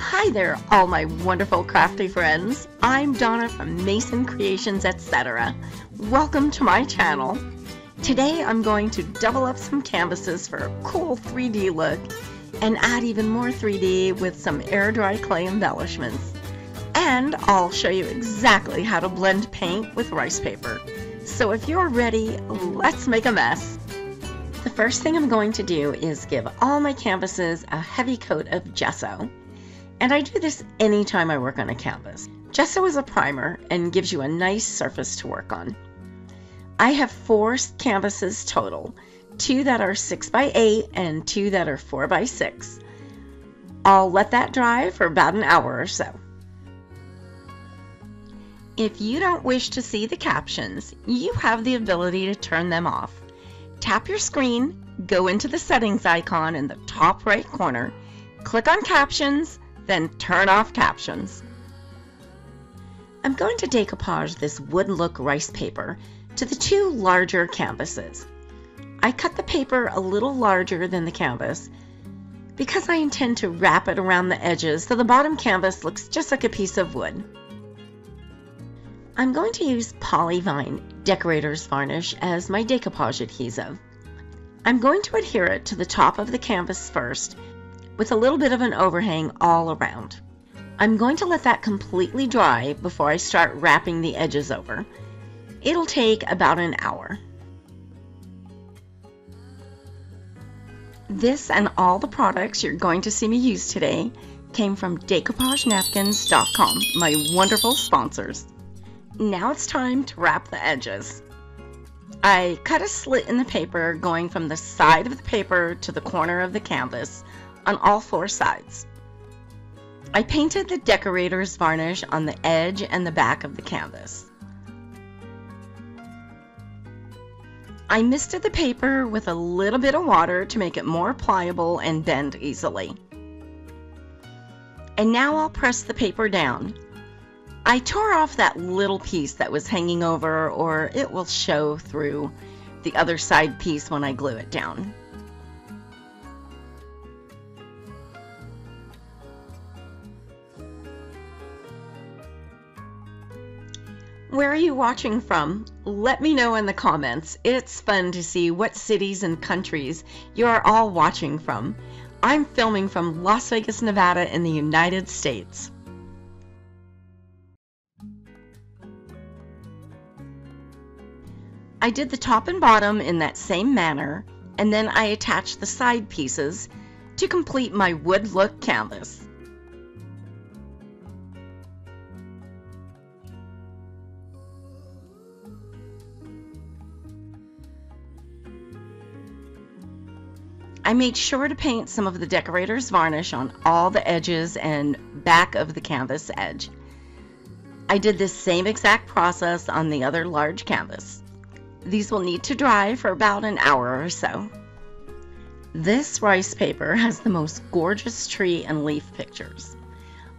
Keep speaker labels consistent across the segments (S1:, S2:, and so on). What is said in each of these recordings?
S1: Hi there, all my wonderful crafty friends. I'm Donna from Mason Creations, etc. Welcome to my channel. Today I'm going to double up some canvases for a cool 3D look and add even more 3D with some air dry clay embellishments. And I'll show you exactly how to blend paint with rice paper. So if you're ready, let's make a mess. The first thing I'm going to do is give all my canvases a heavy coat of gesso. And I do this anytime I work on a canvas. Gesso is a primer and gives you a nice surface to work on. I have 4 canvases total, 2 that are 6x8 and 2 that are 4x6. I'll let that dry for about an hour or so. If you don't wish to see the captions, you have the ability to turn them off. Tap your screen, go into the settings icon in the top right corner, click on captions, then turn off captions. I'm going to decoupage this wood look rice paper to the 2 larger canvases. I cut the paper a little larger than the canvas because I intend to wrap it around the edges so the bottom canvas looks just like a piece of wood. I'm going to use Polyvine Decorator's Varnish as my decoupage adhesive. I'm going to adhere it to the top of the canvas first with a little bit of an overhang all around. I'm going to let that completely dry before I start wrapping the edges over. It'll take about an hour. This and all the products you're going to see me use today came from DECOUPAGENapkins.com, my wonderful sponsors. Now it's time to wrap the edges. I cut a slit in the paper going from the side of the paper to the corner of the canvas on all 4 sides. I painted the decorator's varnish on the edge and the back of the canvas. I misted the paper with a little bit of water to make it more pliable and bend easily. And now I'll press the paper down. I tore off that little piece that was hanging over, or it will show through the other side piece when I glue it down. Where are you watching from? Let me know in the comments. It's fun to see what cities and countries you are all watching from. I'm filming from Las Vegas, Nevada in the United States. I did the top and bottom in that same manner, and then I attached the side pieces to complete my wood look canvas. I made sure to paint some of the decorator's varnish on all the edges and back of the canvas edge. I did this same exact process on the other large canvas. These will need to dry for about an hour or so. This rice paper has the most gorgeous tree and leaf pictures.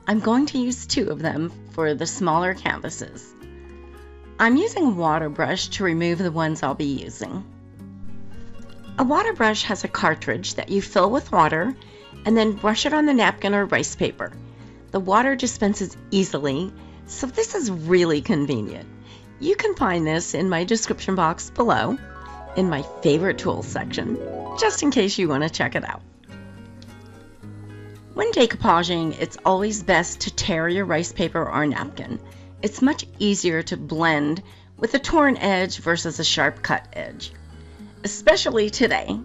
S1: I'm going to use 2 of them for the smaller canvases. I'm using a water brush to remove the ones I'll be using. A water brush has a cartridge that you fill with water and then brush it on the napkin or rice paper. The water dispenses easily, so this is really convenient. You can find this in my description box below in my favorite tools section, just in case you want to check it out. When decoupaging, it's always best to tear your rice paper or napkin. It's much easier to blend with a torn edge versus a sharp cut edge. Especially today.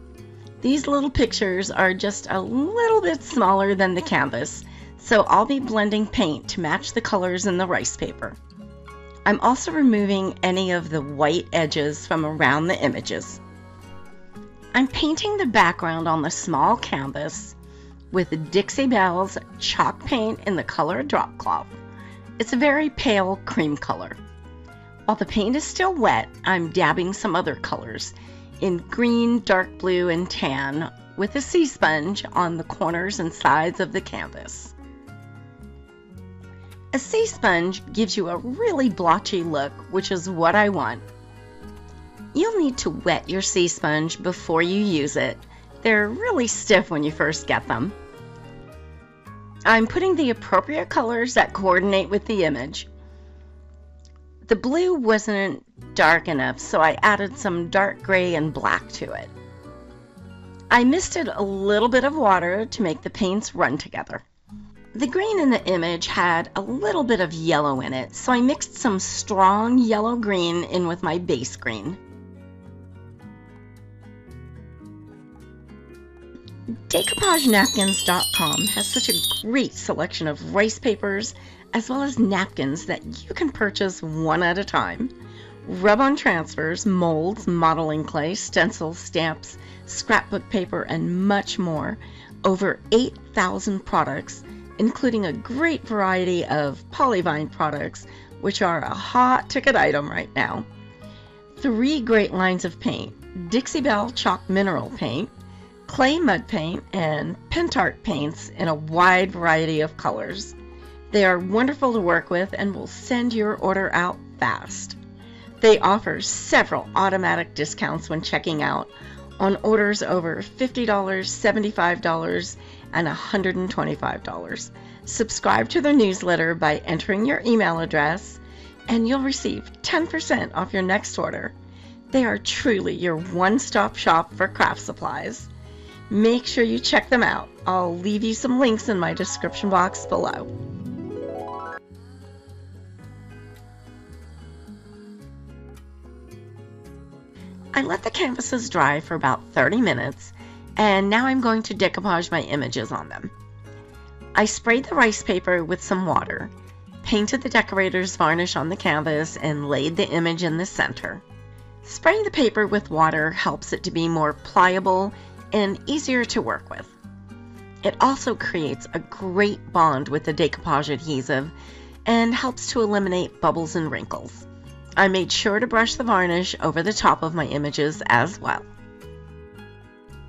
S1: These little pictures are just a little bit smaller than the canvas, so I'll be blending paint to match the colors in the rice paper. I'm also removing any of the white edges from around the images. I'm painting the background on the small canvas with Dixie Belle's chalk paint in the color drop cloth. It's a very pale cream color. While the paint is still wet, I'm dabbing some other colors in green, dark blue, and tan with a sea sponge on the corners and sides of the canvas. A sea sponge gives you a really blotchy look, which is what I want. You'll need to wet your sea sponge before you use it. They're really stiff when you first get them. I'm putting the appropriate colors that coordinate with the image. The blue wasn't dark enough, so I added some dark gray and black to it. I misted a little bit of water to make the paints run together. The green in the image had a little bit of yellow in it, so I mixed some strong yellow-green in with my base green. DecoupageNapkins.com has such a great selection of rice papers as well as napkins that you can purchase one at a time. Rub-on transfers, molds, modeling clay, stencils, stamps, scrapbook paper, and much more. Over 8,000 products, including a great variety of polyvine products, which are a hot ticket item right now. 3 great lines of paint: Dixie Belle Chalk Mineral Paint, clay mud paint, and Pentart paints in a wide variety of colors. They are wonderful to work with and will send your order out fast. They offer several automatic discounts when checking out on orders over $50, $75, and $125. Subscribe to their newsletter by entering your email address, and you'll receive 10% off your next order. They are truly your one-stop shop for craft supplies. Make sure you check them out. I'll leave you some links in my description box below. I let the canvases dry for about 30 minutes, and now I'm going to decoupage my images on them. I sprayed the rice paper with some water, painted the decorator's varnish on the canvas, and laid the image in the center. Spraying the paper with water helps it to be more pliable and easier to work with. It also creates a great bond with the decoupage adhesive and helps to eliminate bubbles and wrinkles. I made sure to brush the varnish over the top of my images as well.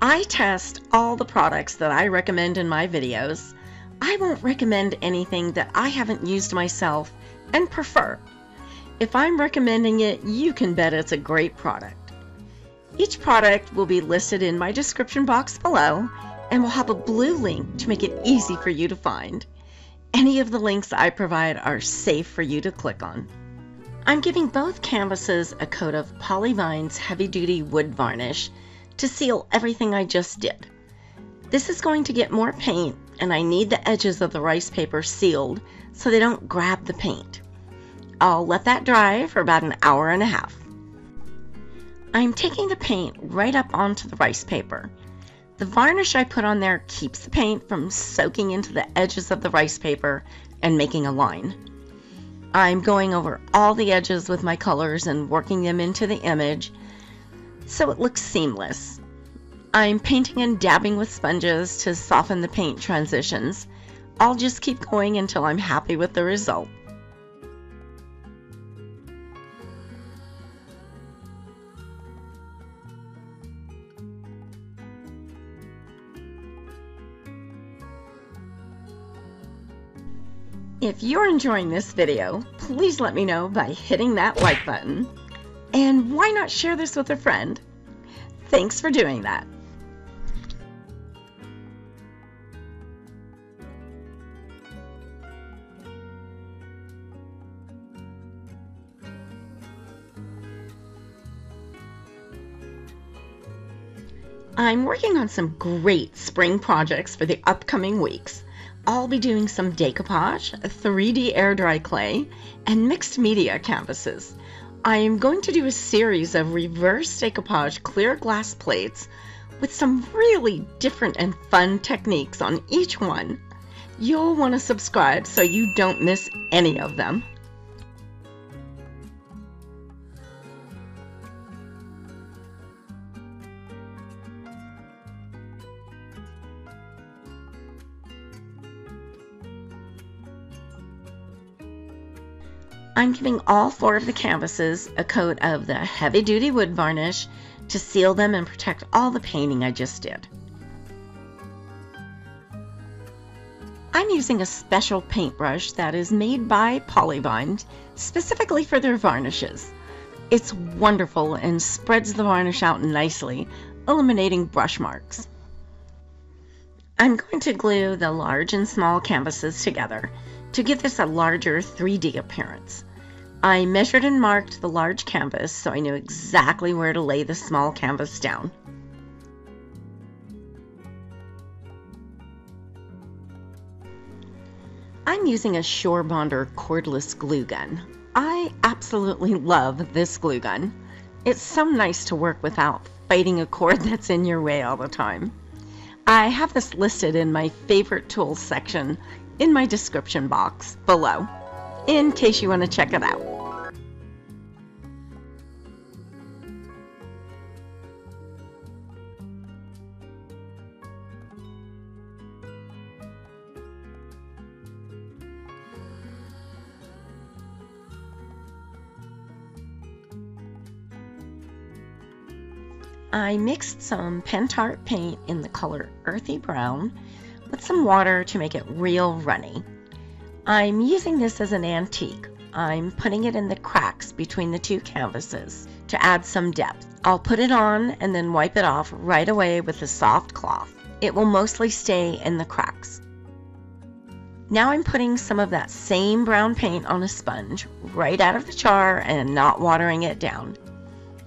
S1: I test all the products that I recommend in my videos. I won't recommend anything that I haven't used myself and prefer. If I'm recommending it, you can bet it's a great product. Each product will be listed in my description box below and will have a blue link to make it easy for you to find. Any of the links I provide are safe for you to click on. I'm giving both canvases a coat of Polyvine's heavy-duty wood varnish to seal everything I just did. This is going to get more paint, and I need the edges of the rice paper sealed so they don't grab the paint. I'll let that dry for about an hour and a half. I'm taking the paint right up onto the rice paper. The varnish I put on there keeps the paint from soaking into the edges of the rice paper and making a line. I'm going over all the edges with my colors and working them into the image so it looks seamless. I'm painting and dabbing with sponges to soften the paint transitions. I'll just keep going until I'm happy with the result. If you're enjoying this video, please let me know by hitting that like button. And why not share this with a friend? Thanks for doing that. I'm working on some great spring projects for the upcoming weeks. I'll be doing some decoupage, 3D air dry clay, and mixed media canvases. I am going to do a series of reverse decoupage clear glass plates with some really different and fun techniques on each one. You'll want to subscribe so you don't miss any of them. I'm giving all 4 of the canvases a coat of the heavy-duty wood varnish to seal them and protect all the painting I just did. I'm using a special paintbrush that is made by Polyvine specifically for their varnishes. It's wonderful and spreads the varnish out nicely, eliminating brush marks. I'm going to glue the large and small canvases together to give this a larger 3D appearance. I measured and marked the large canvas so I knew exactly where to lay the small canvas down. I'm using a Shore Bonder cordless glue gun. I absolutely love this glue gun. It's so nice to work without fighting a cord that's in your way all the time. I have this listed in my favorite tools section in my description box below, in case you want to check it out. I mixed some Pentart paint in the color Earthy Brown with some water to make it real runny. I'm using this as an antique. I'm putting it in the cracks between the two canvases to add some depth. I'll put it on and then wipe it off right away with a soft cloth. It will mostly stay in the cracks. Now I'm putting some of that same brown paint on a sponge right out of the jar and not watering it down.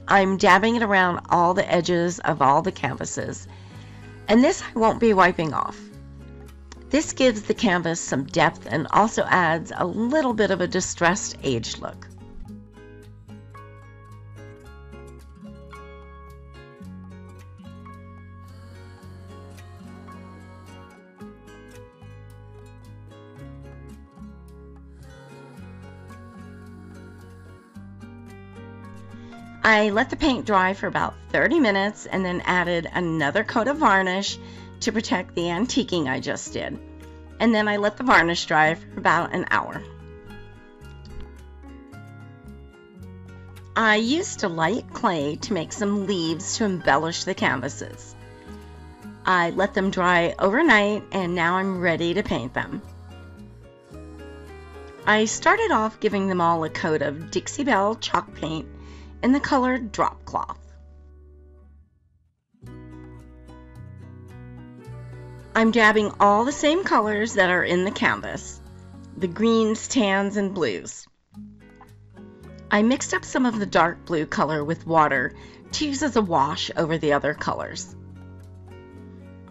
S1: I'm dabbing it around all the edges of all the canvases, and this I won't be wiping off. This gives the canvas some depth and also adds a little bit of a distressed, aged look. I let the paint dry for about 30 minutes and then added another coat of varnish to protect the antiquing I just did. And then I let the varnish dry for about an hour. I used a light clay to make some leaves to embellish the canvases. I let them dry overnight and now I'm ready to paint them. I started off giving them all a coat of Dixie Belle chalk paint in the color Drop Cloth. I'm dabbing all the same colors that are in the canvas, the greens, tans, and blues. I mixed up some of the dark blue color with water to use as a wash over the other colors.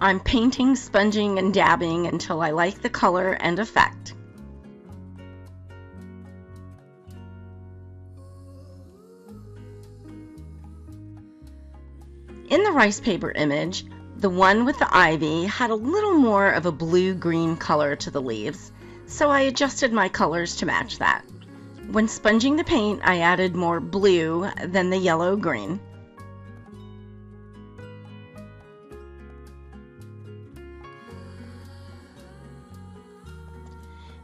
S1: I'm painting, sponging, and dabbing until I like the color and effect. In the rice paper image, the one with the ivy had a little more of a blue-green color to the leaves, so I adjusted my colors to match that. When sponging the paint, I added more blue than the yellow-green.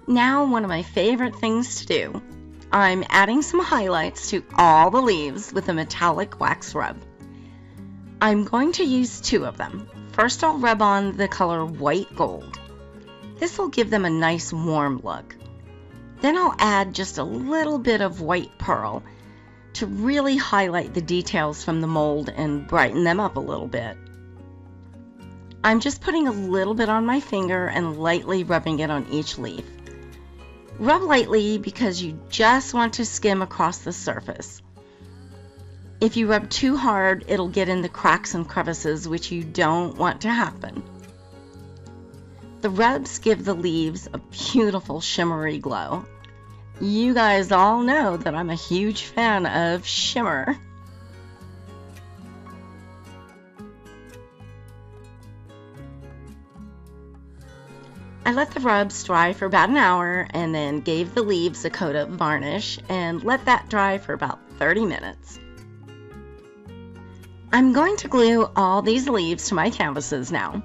S1: Now, one of my favorite things to do. I'm adding some highlights to all the leaves with a metallic wax rub. I'm going to use two of them. First, I'll rub on the color White Gold. This will give them a nice warm look. Then I'll add just a little bit of White Pearl to really highlight the details from the mold and brighten them up a little bit. I'm just putting a little bit on my finger and lightly rubbing it on each leaf. Rub lightly because you just want to skim across the surface. If you rub too hard, it'll get in the cracks and crevices, which you don't want to happen. The rubs give the leaves a beautiful shimmery glow. You guys all know that I'm a huge fan of shimmer. I let the rubs dry for about an hour and then gave the leaves a coat of varnish and let that dry for about 30 minutes. I'm going to glue all these leaves to my canvases now.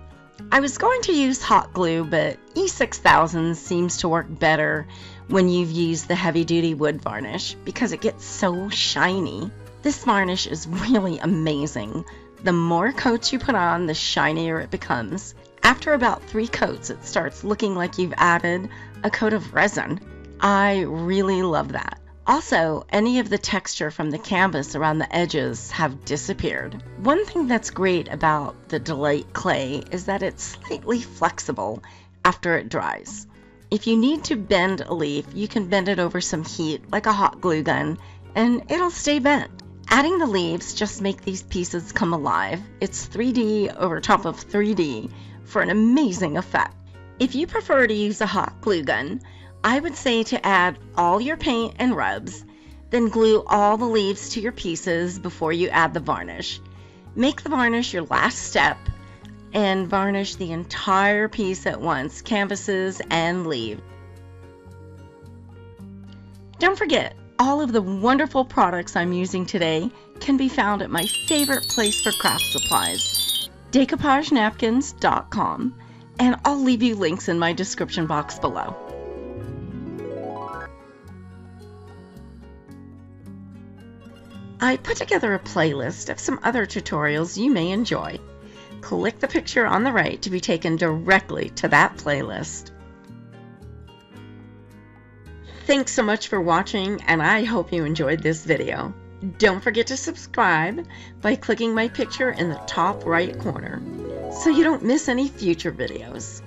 S1: I was going to use hot glue, but E6000 seems to work better when you've used the heavy-duty wood varnish because it gets so shiny. This varnish is really amazing. The more coats you put on, the shinier it becomes. After about 3 coats, it starts looking like you've added a coat of resin. I really love that. Also, any of the texture from the canvas around the edges have disappeared. One thing that's great about the Delight clay is that it's slightly flexible after it dries. If you need to bend a leaf, you can bend it over some heat like a hot glue gun and it'll stay bent. Adding the leaves just make these pieces come alive. It's 3D over top of 3D for an amazing effect. If you prefer to use a hot glue gun, I would say to add all your paint and rubs, then glue all the leaves to your pieces before you add the varnish. Make the varnish your last step and varnish the entire piece at once, canvases and leaves. Don't forget, all of the wonderful products I'm using today can be found at my favorite place for craft supplies, decoupagenapkins.com, and I'll leave you links in my description box below. I put together a playlist of some other tutorials you may enjoy. Click the picture on the right to be taken directly to that playlist. Thanks so much for watching, and I hope you enjoyed this video. Don't forget to subscribe by clicking my picture in the top right corner so you don't miss any future videos.